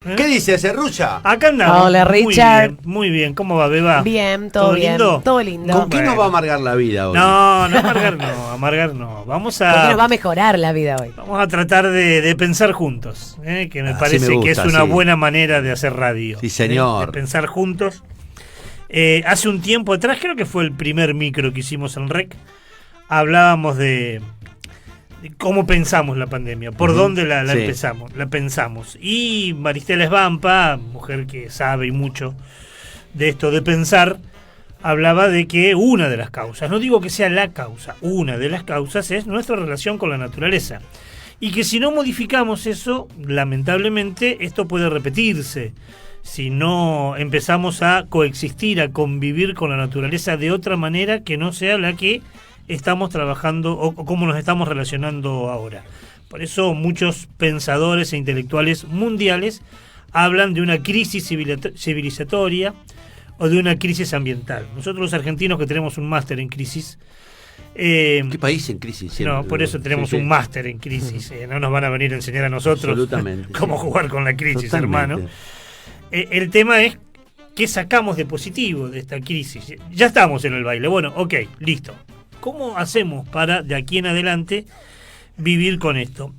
¿Qué dice Serrucha? Acá andamos. Hola, Richard. Muy bien. ¿Cómo va, Beba? Bien, todo bien. lindo? Todo lindo. ¿Con qué nos va a amargar la vida hoy? No, amargar no. Vamos ¿Por qué a, nos va a mejorar la vida hoy? vamos a tratar de pensar juntos, que me Así parece me gusta, que es una sí. buena manera de hacer radio. Sí, señor. De pensar juntos. Hace un tiempo atrás, creo que fue el primer micro que hicimos en REC, hablábamos de cómo pensamos la pandemia, por dónde la Sí. pensamos. Y Maristela Esbampa, mujer que sabe y mucho de esto de pensar, hablaba de que una de las causas, no digo que sea la causa, una de las causas es nuestra relación con la naturaleza. Y que si no modificamos eso, lamentablemente esto puede repetirse. Si no empezamos a coexistir, a convivir con la naturaleza de otra manera que no sea la que estamos trabajando o cómo nos estamos relacionando ahora. Por eso muchos pensadores e intelectuales mundiales hablan de una crisis civilizatoria o de una crisis ambiental. Nosotros los argentinos que tenemos un máster en crisis... ¿Qué país en crisis siempre? No, por eso tenemos Sí, sí. un máster en crisis. No nos van a venir a enseñar a nosotros Absolutamente, cómo sí. jugar con la crisis, Totalmente. hermano. El tema es qué sacamos de positivo de esta crisis. Ya estamos en el baile. Bueno, ok, listo. ¿Cómo hacemos para de aquí en adelante vivir con esto?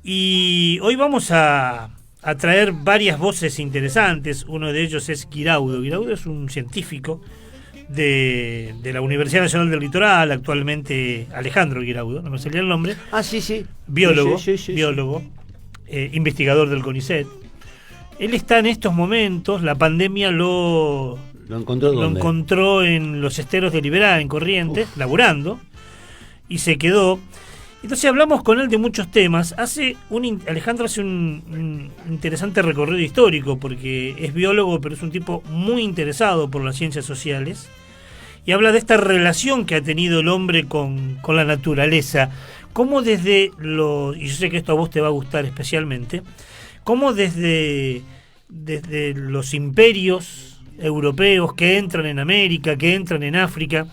Y hoy vamos a traer varias voces interesantes. Uno de ellos es Guiraudo. Guiraudo es un científico de la Universidad Nacional del Litoral, actualmente Alejandro Guiraudo, no me salía el nombre. Ah, sí, sí. Biólogo, Sí. biólogo, investigador del CONICET. Él está en estos momentos, la pandemia ¿Lo encontró lo dónde? encontró en los esteros de Liberá, en Corrientes, laburando, y se quedó. Entonces hablamos con él de muchos temas. Alejandro hace un interesante recorrido histórico, porque es biólogo, pero es un tipo muy interesado por las ciencias sociales, y habla de esta relación que ha tenido el hombre con la naturaleza, cómo desde y yo sé que esto a vos te va a gustar especialmente, cómo desde los imperios europeos que entran en América, que entran en África,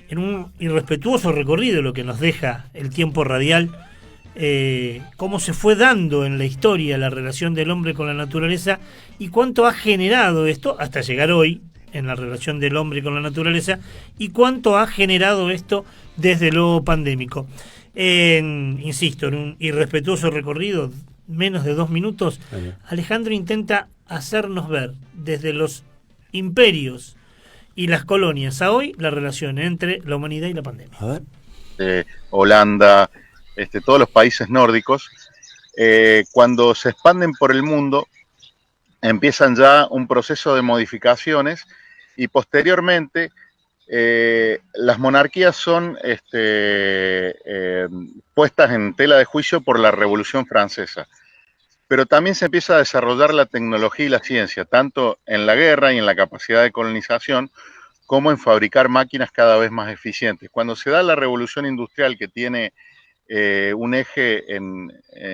en un irrespetuoso recorrido, lo que nos deja el tiempo radial, cómo se fue dando en la historia la relación del hombre con la naturaleza y cuánto ha generado esto hasta llegar hoy en la relación del hombre con la naturaleza y cuánto ha generado esto desde lo pandémico. Insisto, en un irrespetuoso recorrido, menos de 2 minutos, Bueno. Alejandro intenta hacernos ver desde los imperios y las colonias a hoy la relación entre la humanidad y la pandemia. A ver. Holanda, todos los países nórdicos, cuando se expanden por el mundo, empiezan ya un proceso de modificaciones y posteriormente las monarquías son puestas en tela de juicio por la Revolución Francesa. Pero también se empieza a desarrollar la tecnología y la ciencia, tanto en la guerra y en la capacidad de colonización, como en fabricar máquinas cada vez más eficientes. Cuando se da la revolución industrial, que tiene un eje en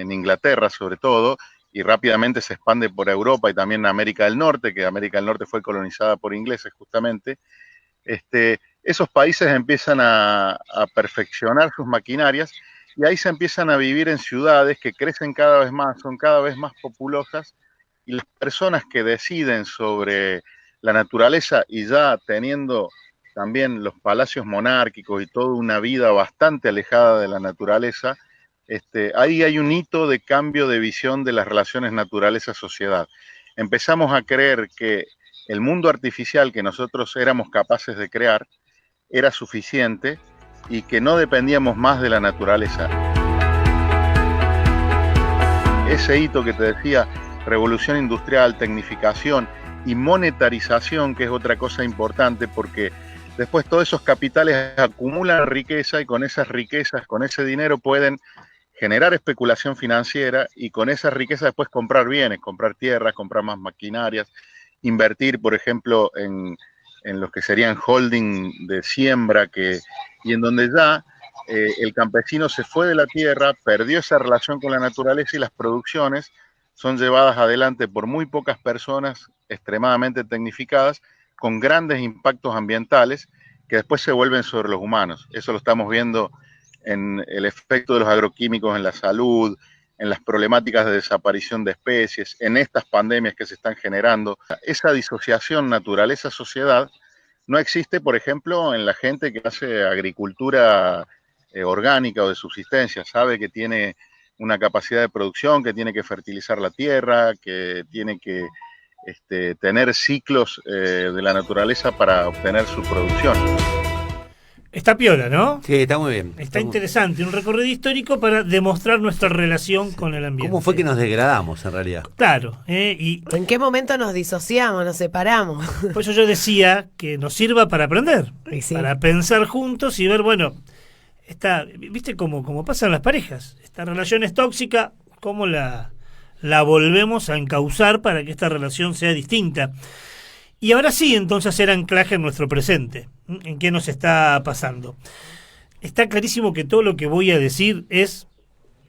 Inglaterra sobre todo, y rápidamente se expande por Europa y también en América del Norte, que América del Norte fue colonizada por ingleses justamente, esos países empiezan a perfeccionar sus maquinarias y ahí se empiezan a vivir en ciudades que crecen cada vez más, son cada vez más populosas, y las personas que deciden sobre la naturaleza y ya teniendo también los palacios monárquicos y toda una vida bastante alejada de la naturaleza, ahí hay un hito de cambio de visión de las relaciones naturaleza-sociedad. Empezamos a creer que el mundo artificial que nosotros éramos capaces de crear era suficiente y que no dependíamos más de la naturaleza. Ese hito que te decía, revolución industrial, tecnificación y monetarización, que es otra cosa importante, porque después todos esos capitales acumulan riqueza y con esas riquezas, con ese dinero pueden generar especulación financiera y con esa riqueza después comprar bienes, comprar tierras, comprar más maquinarias, invertir, por ejemplo, en los que serían holding de siembra, y en donde ya el campesino se fue de la tierra, perdió esa relación con la naturaleza y las producciones son llevadas adelante por muy pocas personas extremadamente tecnificadas, con grandes impactos ambientales que después se vuelven sobre los humanos. Eso lo estamos viendo en el efecto de los agroquímicos en la salud, en las problemáticas de desaparición de especies, en estas pandemias que se están generando. Esa disociación naturaleza-sociedad no existe, por ejemplo, en la gente que hace agricultura orgánica o de subsistencia, sabe que tiene una capacidad de producción, que tiene que fertilizar la tierra, que tiene que tener ciclos de la naturaleza para obtener su producción. Está piola, ¿no? Sí, está muy bien. Está interesante, un recorrido histórico para demostrar nuestra relación con el ambiente. ¿Cómo fue que nos degradamos en realidad? Claro, y ¿En qué momento nos disociamos, nos separamos? por eso yo decía que nos sirva para aprender, Y sí. para pensar juntos y ver, bueno, ¿viste cómo pasan las parejas? Esta relación es tóxica, ¿cómo la volvemos a encauzar para que esta relación sea distinta? Y ahora sí, entonces, hacer anclaje en nuestro presente. ¿En qué nos está pasando? Está clarísimo que todo lo que voy a decir es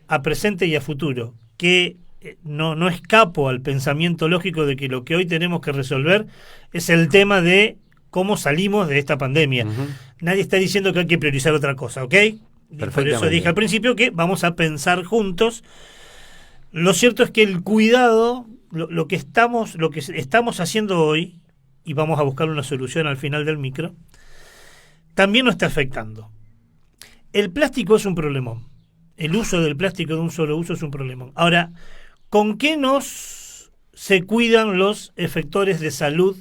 a presente y a futuro, que no escapo al pensamiento lógico de que lo que hoy tenemos que resolver es el tema de cómo salimos de esta pandemia. Uh-huh. Nadie está diciendo que hay que priorizar otra cosa, ¿ok? Y por eso dije al principio que vamos a pensar juntos. Lo cierto es que el cuidado, lo que estamos haciendo hoy, y vamos a buscar una solución al final del micro, también nos está afectando. El plástico es un problemón. El uso del plástico de un solo uso es un problemón. Ahora, ¿con qué se cuidan los efectores de salud?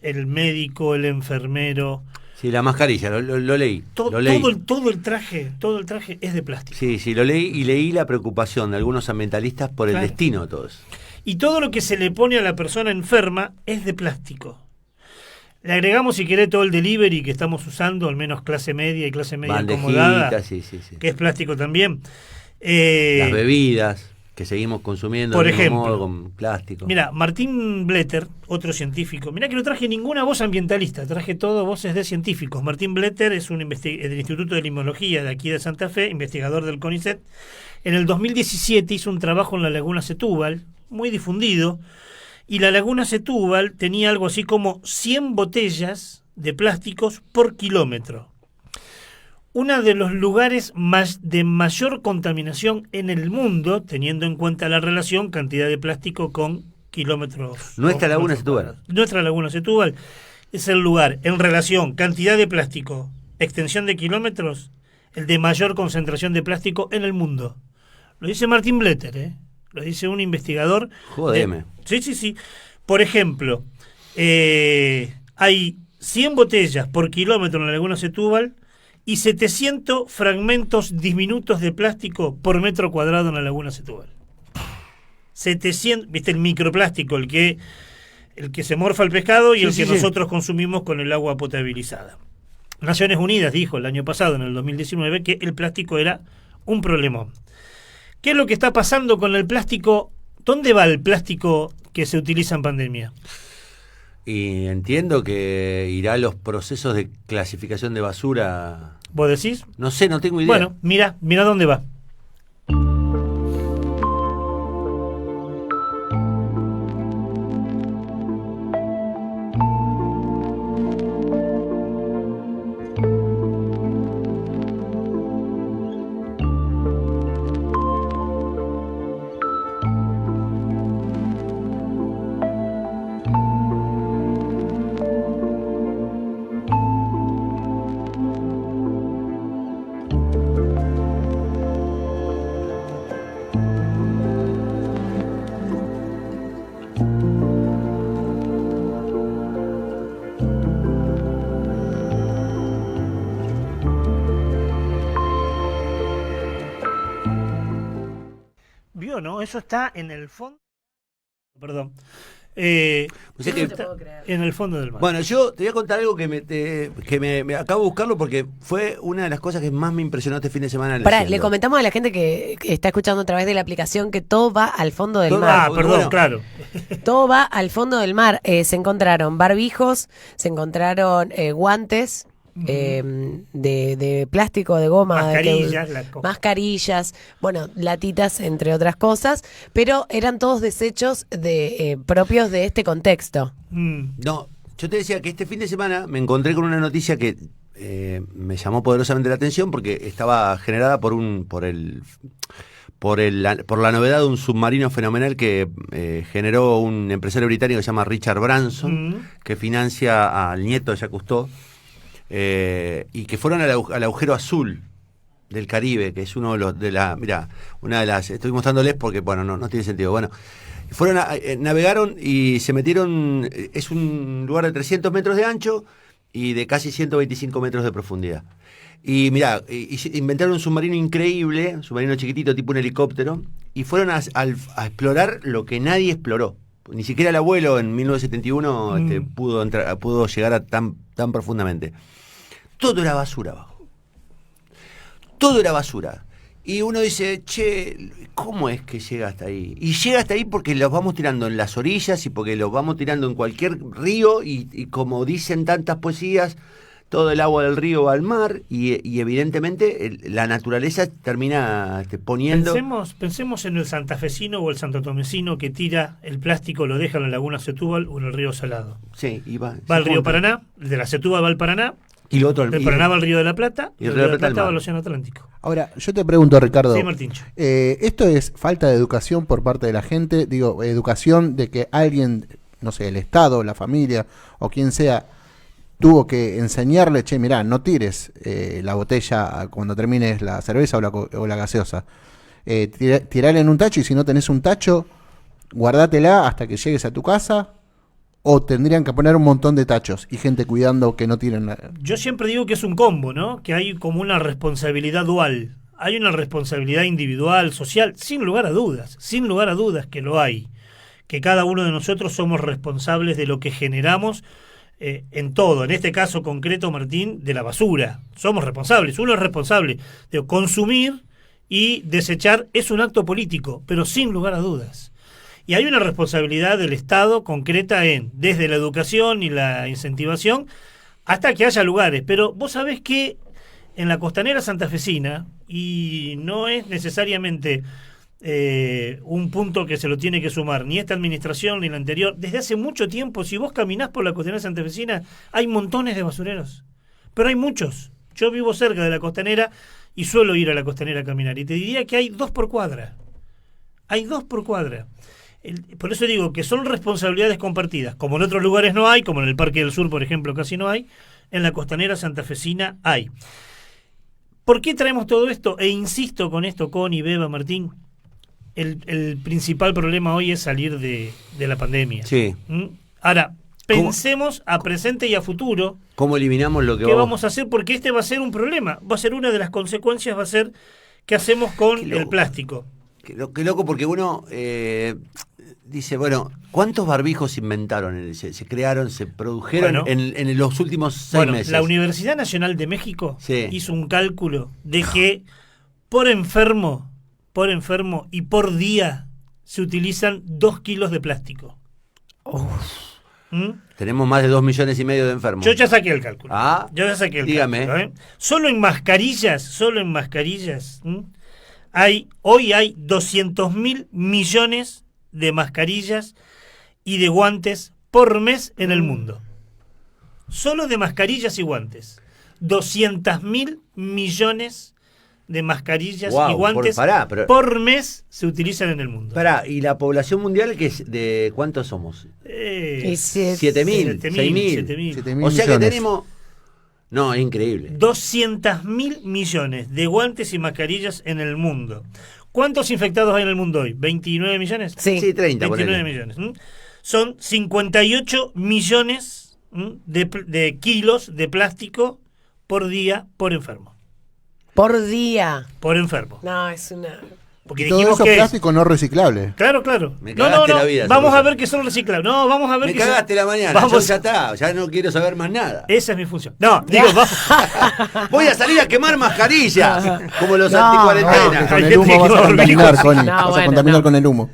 El médico, el enfermero. Sí, la mascarilla, lo leí. Lo leí. Todo el traje es de plástico. Sí, lo leí y leí la preocupación de algunos ambientalistas por el destino de todo eso. Y todo lo que se le pone a la persona enferma es de plástico. Le agregamos, si querés, todo el delivery que estamos usando, al menos clase media y clase media acomodada, sí. que es plástico también. Las bebidas que seguimos consumiendo por del mismo ejemplo, modo con plástico. Mira, Martín Bletter, otro científico. Mira que no traje ninguna voz ambientalista, traje todo voces de científicos. Martín Bletter es del Instituto de Limnología de aquí de Santa Fe, investigador del CONICET. En el 2017 hizo un trabajo en la laguna Setúbal, muy difundido, y la laguna Setúbal tenía algo así como 100 botellas de plásticos por kilómetro. Uno de los lugares de mayor contaminación en el mundo, teniendo en cuenta la relación cantidad de plástico con kilómetros. Nuestra laguna Setúbal. Nuestra laguna Setúbal es el lugar en relación cantidad de plástico, extensión de kilómetros, el de mayor concentración de plástico en el mundo. Lo dice Martín Bletter, lo dice un investigador. Jodeme. Sí. Por ejemplo, hay 100 botellas por kilómetro en la laguna Setúbal y 700 fragmentos diminutos de plástico por metro cuadrado en la laguna Setúbal. 700, ¿viste el microplástico, el que se morfa el pescado y el que nosotros consumimos con el agua potabilizada? Naciones Unidas dijo el año pasado, en el 2019, que el plástico era un problemón. ¿Qué es lo que está pasando con el plástico? ¿Dónde va el plástico que se utiliza en pandemia? Y entiendo que irá a los procesos de clasificación de basura. ¿Vos decís? No sé, no tengo idea. Bueno, mira dónde va. ¿Vio, no? Eso está en el fondo. Perdón. En el fondo del mar. Bueno, yo te voy a contar algo que me acabo de buscarlo porque fue una de las cosas que más me impresionó este fin de semana. Pará, le comentamos a la gente que está escuchando a través de la aplicación que todo va al fondo del mar. Perdón, claro. Todo va al fondo del mar. Se encontraron barbijos, se encontraron guantes de plástico, de goma, mascarillas, bueno, latitas, entre otras cosas, pero eran todos desechos propios de este contexto. No, yo te decía que este fin de semana me encontré con una noticia que me llamó poderosamente la atención porque estaba generada por por la novedad de un submarino fenomenal que generó un empresario británico que se llama Richard Branson, que financia al nieto de Jacques Cousteau, y que fueron al agujero azul del Caribe, que es uno de los una de las, estoy mostrándoles porque bueno, no tiene sentido. Bueno, navegaron y se metieron, es un lugar de 300 metros de ancho y de casi 125 metros de profundidad. Y mirá, inventaron un submarino increíble, un submarino chiquitito tipo un helicóptero, y fueron a explorar lo que nadie exploró. Ni siquiera el abuelo en 1971 pudo llegar a tan profundamente. Todo era basura abajo. Todo era basura. Y uno dice, che, ¿cómo es que llega hasta ahí? Y llega hasta ahí porque los vamos tirando en las orillas y porque los vamos tirando en cualquier río y como dicen tantas poesías, todo el agua del río va al mar y evidentemente la naturaleza termina poniendo... Pensemos en el santafesino o el santotomecino que tira el plástico, lo deja en la laguna Setúbal o en el río Salado. Sí, y va al río Paraná, de la Setúbal va al Paraná, y lo otro, del Paraná va al río de la Plata, y el río de la Plata va al Océano Atlántico. Ahora, yo te pregunto, Ricardo, sí, Martíncho. ¿Esto es falta de educación por parte de la gente? Digo, educación de que alguien, no sé, el Estado, la familia o quien sea, tuvo que enseñarle, che, mirá, no tires la botella cuando termines la cerveza o la gaseosa. Tirala en un tacho y si no tenés un tacho, guardátela hasta que llegues a tu casa. ¿O tendrían que poner un montón de tachos y gente cuidando que no tiren nada? Yo siempre digo que es un combo, ¿no? Que hay como una responsabilidad dual. Hay una responsabilidad individual, social, sin lugar a dudas que lo hay. Que cada uno de nosotros somos responsables de lo que generamos en todo. En este caso concreto, Martín, de la basura. Somos responsables. Uno es responsable de consumir y desechar. Es un acto político, pero sin lugar a dudas. Y hay una responsabilidad del Estado concreta desde la educación y la incentivación hasta que haya lugares. Pero vos sabés que en la costanera santafesina, y no es necesariamente un punto que se lo tiene que sumar ni esta administración ni la anterior, desde hace mucho tiempo, si vos caminás por la costanera santafesina, hay montones de basureros. Pero hay muchos. Yo vivo cerca de la costanera y suelo ir a la costanera a caminar. Y te diría que hay 2 por cuadra. Hay 2 por cuadra. Por eso digo que son responsabilidades compartidas, como en otros lugares no hay, como en el Parque del Sur, por ejemplo, casi no hay, en la costanera santafesina hay. ¿Por qué traemos todo esto? E insisto con esto, Connie, Beba, Martín, el principal problema hoy es salir de la pandemia. Sí. Ahora, pensemos a presente y a futuro. ¿Cómo eliminamos lo que vamos a hacer? Porque este va a ser un problema. Va a ser una de las consecuencias, va a ser qué hacemos con el plástico. Qué loco, porque uno dice, bueno, ¿cuántos barbijos inventaron? Se crearon, se produjeron en los últimos 6 meses. La Universidad Nacional de México hizo un cálculo de que por enfermo y por día se utilizan 2 kilos de plástico. Tenemos más de 2,5 millones de enfermos. Yo ya saqué el cálculo. Dígame. Cálculo, Solo en mascarillas, hoy hay 200.000 millones de mascarillas y de guantes por mes en el mundo. Solo de mascarillas y guantes. 200.000 millones de mascarillas y guantes por mes se utilizan en el mundo. ¿Y la población mundial de cuántos somos? 7.000, 6.000. O sea que tenemos... No, es increíble. 200.000 millones de guantes y mascarillas en el mundo. ¿Cuántos infectados hay en el mundo hoy? ¿29 millones? Sí, 30. 29 millones. Son 58 millones de kilos de plástico por día por enfermo. ¿Por día? Por enfermo. No, es una... Porque todo eso es plástico no reciclable. Claro. Me cagaste la vida. Vamos a ver que son reciclables. No, vamos a ver me cagaste la mañana. Ya está. Ya no quiero saber más nada. Esa es mi función. No, digo, vamos. Voy a salir a quemar mascarillas. Como los anticuarentenas. Con el humo vas a contaminar, Connie. Vas a contaminar con el humo.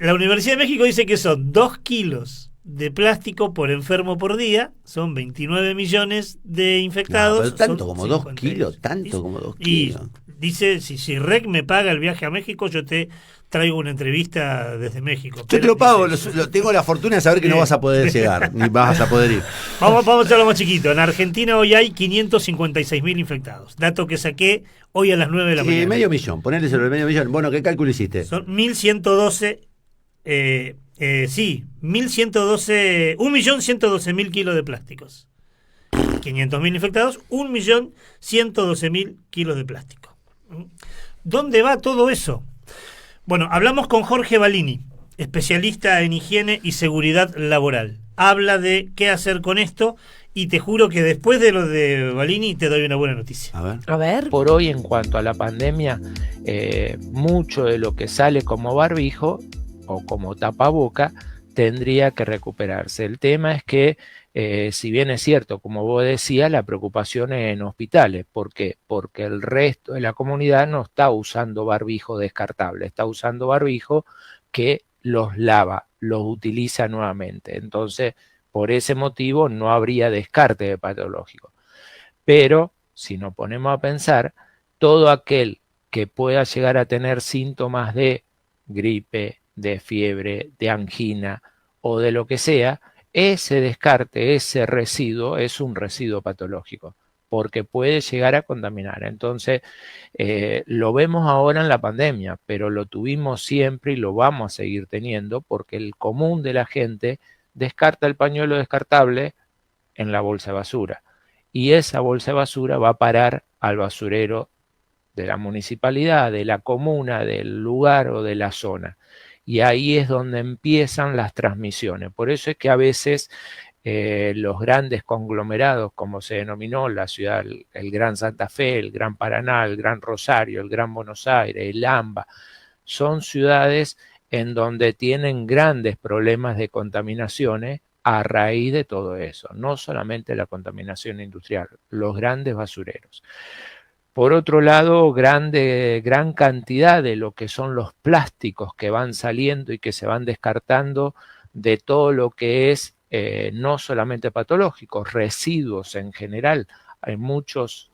La Universidad de México dice que son 2 kilos de plástico por enfermo por día, son 29 millones de infectados. No, pero tanto como 2 kilos, kilos. Y dice, si REC me paga el viaje a México, yo te traigo una entrevista desde México. Yo te lo pago, tengo la fortuna de saber que no vas a poder llegar, ni vas a poder ir. Vamos a hacerlo más chiquito. En Argentina hoy hay 556.000 infectados. Dato que saqué hoy a las 9 de la mañana. Medio millón, ponele sobre el medio millón. Bueno, ¿qué cálculo hiciste? Son 1.112, 1.112.000 kilos de plásticos. 500.000 infectados, 1.112.000 kilos de plástico. ¿Dónde va todo eso? Bueno, hablamos con Jorge Balini, especialista en higiene y seguridad laboral. Habla de qué hacer con esto y te juro que después de lo de Balini te doy una buena noticia. A ver. Por hoy, en cuanto a la pandemia, mucho de lo que sale como barbijo o como tapaboca tendría que recuperarse. El tema es que, si bien es cierto, como vos decías, la preocupación es en hospitales. ¿Por qué? Porque el resto de la comunidad no está usando barbijo descartable, está usando barbijo que los lava, los utiliza nuevamente. Entonces, por ese motivo no habría descarte de patológico. Pero, si nos ponemos a pensar, todo aquel que pueda llegar a tener síntomas de gripe, de fiebre, de angina o de lo que sea, ese descarte, ese residuo es un residuo patológico, porque puede llegar a contaminar. Entonces, lo vemos ahora en la pandemia, pero lo tuvimos siempre y lo vamos a seguir teniendo, porque el común de la gente descarta el pañuelo descartable en la bolsa de basura. Y esa bolsa de basura va a parar al basurero de la municipalidad, de la comuna, del lugar o de la zona. Y ahí es donde empiezan las transmisiones. Por eso es que a veces los grandes conglomerados, como se denominó la ciudad, el Gran Santa Fe, el Gran Paraná, el Gran Rosario, el Gran Buenos Aires, el AMBA, son ciudades en donde tienen grandes problemas de contaminaciones a raíz de todo eso. No solamente la contaminación industrial, los grandes basureros. Por otro lado, gran cantidad de lo que son los plásticos que van saliendo y que se van descartando de todo lo que es no solamente patológicos, residuos en general. Hay muchos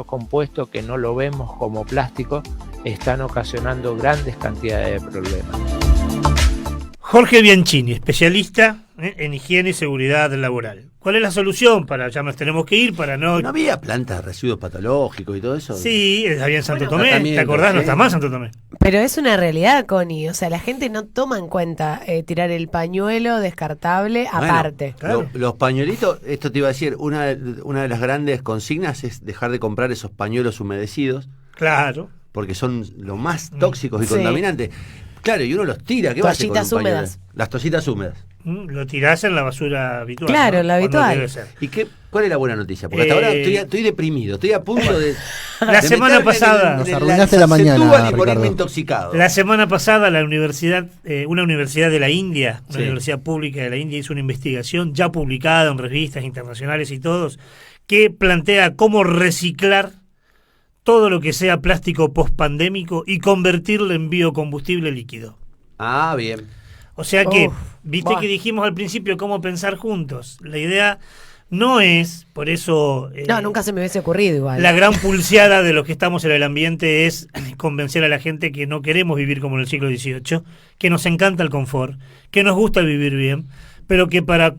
compuestos que no lo vemos como plástico, están ocasionando grandes cantidades de problemas. Jorge Bianchini, especialista en higiene y seguridad laboral. ¿Cuál es la solución? Ya nos tenemos que ir para no... ¿No había plantas de residuos patológicos y todo eso? Sí, había en Santo Tomé. ¿Te acordás? No está más Santo Tomé. Pero es una realidad, Connie. O sea, la gente no toma en cuenta tirar el pañuelo descartable aparte. Claro. Los pañuelitos, esto te iba a decir, una de las grandes consignas es dejar de comprar esos pañuelos humedecidos. Claro. Porque son los más tóxicos y contaminantes. Claro, y uno los tira. ¿Qué va a hacer con un pañuelo? Húmedas. Las toallitas húmedas. Lo tirás en la basura habitual. Claro, ¿no? la habitual. Debe ser. ¿Y cuál es la buena noticia? Porque hasta ahora estoy deprimido, estoy a punto de... La semana pasada... Nos arruinaste la mañana, y ponerme intoxicado. La semana pasada una universidad de la India, una universidad pública de la India, hizo una investigación ya publicada en revistas internacionales y todos, que plantea cómo reciclar todo lo que sea plástico pospandémico y convertirlo en biocombustible líquido. Ah, bien. O sea que, viste que dijimos al principio cómo pensar juntos. La idea no es, por eso... no, nunca se me hubiese ocurrido igual. La gran pulseada de los que estamos en el ambiente es convencer a la gente que no queremos vivir como en el siglo XVIII, que nos encanta el confort, que nos gusta vivir bien, pero que para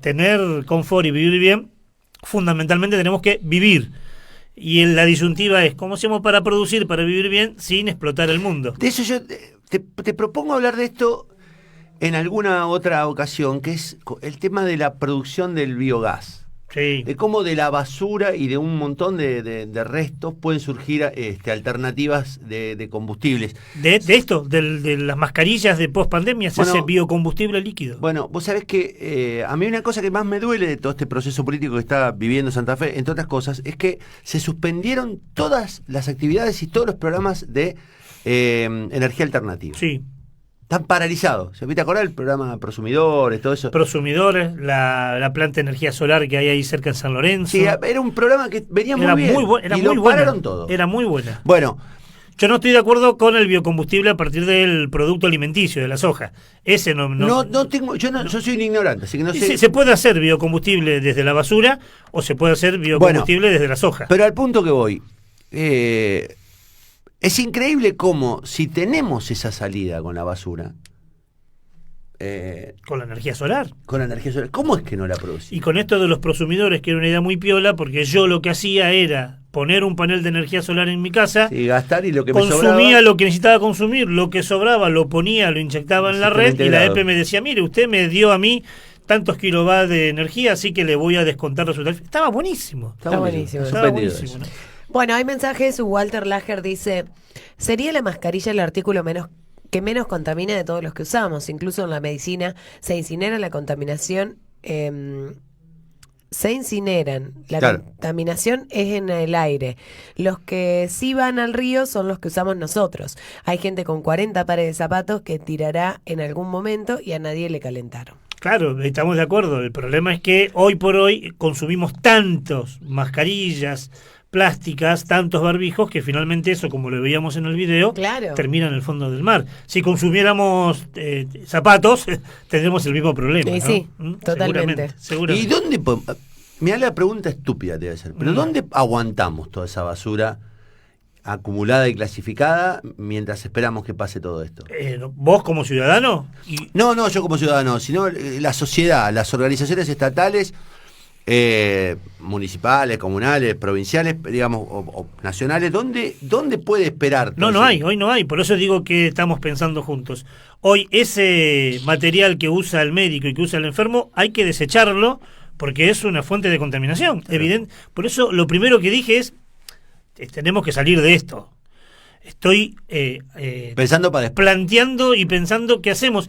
tener confort y vivir bien, fundamentalmente tenemos que vivir. Y la disyuntiva es, ¿cómo hacemos para producir, para vivir bien, sin explotar el mundo? De eso yo te propongo hablar de esto en alguna otra ocasión, que es el tema de la producción del biogás. Sí. De cómo de la basura y de un montón de restos pueden surgir alternativas de combustibles. De esto, de las mascarillas de post-pandemia, se hace biocombustible líquido. Bueno, vos sabés que a mí una cosa que más me duele de todo este proceso político que está viviendo Santa Fe, entre otras cosas, es que se suspendieron todas las actividades y todos los programas de energía alternativa. Sí. Están paralizados. ¿Te acordás del programa Prosumidores, todo eso? Prosumidores, la planta de energía solar que hay ahí cerca en San Lorenzo. Sí, era un programa que venía muy bien. Era y muy lo buena. pararon todo. Era muy buena. Bueno, Yo no estoy de acuerdo con el biocombustible a partir del producto alimenticio, de la soja. Ese yo soy un ignorante, así que no sé. Se puede hacer biocombustible desde la basura o se puede hacer biocombustible desde la soja. Pero al punto que voy, es increíble cómo si tenemos esa salida con la basura, con la energía solar. ¿Cómo es que no la producimos? Y con esto de los prosumidores, que era una idea muy piola, porque yo lo que hacía era poner un panel de energía solar en mi casa, y gastar, y lo que consumía lo que necesitaba consumir, lo que sobraba lo ponía, lo inyectaba en la red, integrado. Y la EPE me decía, mire, usted me dio a mí tantos kilovatios de energía, así que le voy a descontar los resultados. Estaba buenísimo. Estaba buenísimo. ¿No? Bueno, hay mensajes. Walter Lager dice, ¿sería la mascarilla el artículo que menos contamina de todos los que usamos? Incluso en la medicina se incinera la contaminación. Se incineran. La contaminación es en el aire. Los que sí van al río son los que usamos nosotros. Hay gente con 40 pares de zapatos que tirará en algún momento y a nadie le calentaron. Claro, estamos de acuerdo. El problema es que hoy por hoy consumimos tantos mascarillas plásticas, tantos barbijos, que finalmente eso, como lo veíamos en el video, termina en el fondo del mar. Si consumiéramos zapatos, tendremos el mismo problema, ¿no? Sí, totalmente. ¿Y dónde? Mirá la pregunta estúpida te voy a hacer, pero ¿dónde aguantamos toda esa basura acumulada y clasificada mientras esperamos que pase todo esto? ¿Vos como ciudadano? No, yo como ciudadano, sino la sociedad, las organizaciones estatales, municipales, comunales, provinciales, digamos, o nacionales, ¿dónde puede esperar? Hoy no hay, por eso digo que estamos pensando juntos. Hoy ese material que usa el médico y que usa el enfermo hay que desecharlo porque es una fuente de contaminación, evidente. Por eso lo primero que dije es, tenemos que salir de esto. Estoy pensando planteando y pensando qué hacemos.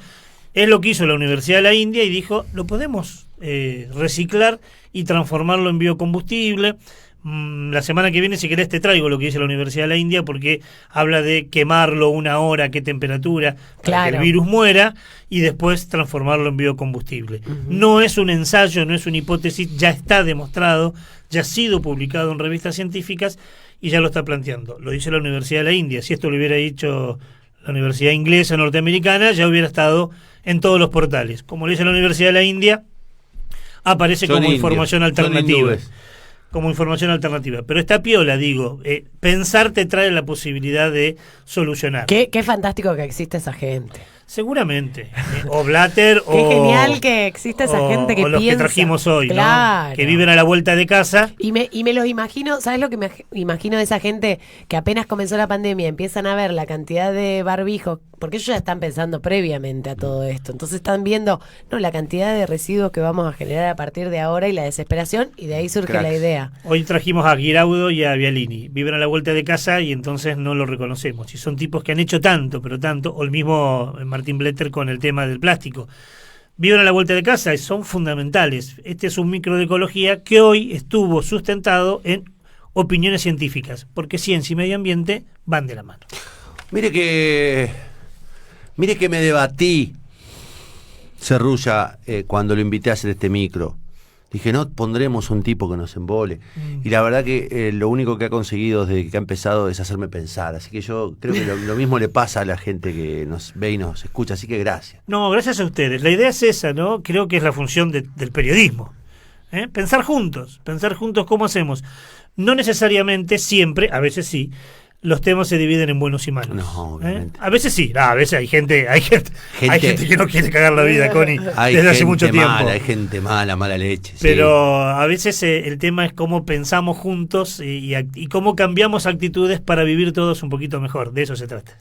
Es lo que hizo la Universidad de la India y dijo, lo podemos reciclar y transformarlo en biocombustible. La semana que viene, si querés, te traigo lo que dice la Universidad de la India, porque habla de quemarlo 1 hora, qué temperatura, para que el virus muera, y después transformarlo en biocombustible. No es un ensayo, no es una hipótesis, ya está demostrado, ya ha sido publicado en revistas científicas y ya lo está planteando. Lo dice la Universidad de la India. Si esto lo hubiera dicho la Universidad Inglesa norteamericana, ya hubiera estado en todos los portales. Como lo dice la Universidad de la India, aparece como información alternativa. Como información alternativa. Pero esta piola, digo, pensar te trae la posibilidad de solucionar. Qué fantástico que existe esa gente. Seguramente. O Blatter Qué genial que existe esa gente que o los piensa. Que trajimos hoy, ¿no? Que viven a la vuelta de casa. Y me los imagino, ¿sabes lo que me imagino de esa gente? Que apenas comenzó la pandemia empiezan a ver la cantidad de barbijos, porque ellos ya están pensando previamente a todo esto. Entonces están viendo la cantidad de residuos que vamos a generar a partir de ahora y la desesperación, y de ahí surge la idea. Hoy trajimos a Guiraudo y a Bialini. Viven a la vuelta de casa y entonces no lo reconocemos. Y son tipos que han hecho tanto, pero tanto, o el mismo Martín Bletter con el tema del plástico. Viven a la vuelta de casa y son fundamentales. Este es un micro de ecología que hoy estuvo sustentado en opiniones científicas, porque ciencia y medio ambiente van de la mano. Mire que me debatí, Serrulla, cuando lo invité a hacer este micro. Dije, no pondremos un tipo que nos embole. Y la verdad que lo único que ha conseguido desde que ha empezado es hacerme pensar. Así que yo creo que lo mismo le pasa a la gente que nos ve y nos escucha. Así que gracias. No, gracias a ustedes. La idea es esa, ¿no? Creo que es la función del periodismo. Pensar juntos cómo hacemos. No necesariamente siempre, a veces sí, los temas se dividen en buenos y malos. No, obviamente. A veces sí, a veces hay gente que no quiere cagar la vida, Connie, desde hace mucho tiempo. Hay gente mala, mala leche. Pero a veces el tema es cómo pensamos juntos y cómo cambiamos actitudes para vivir todos un poquito mejor. De eso se trata.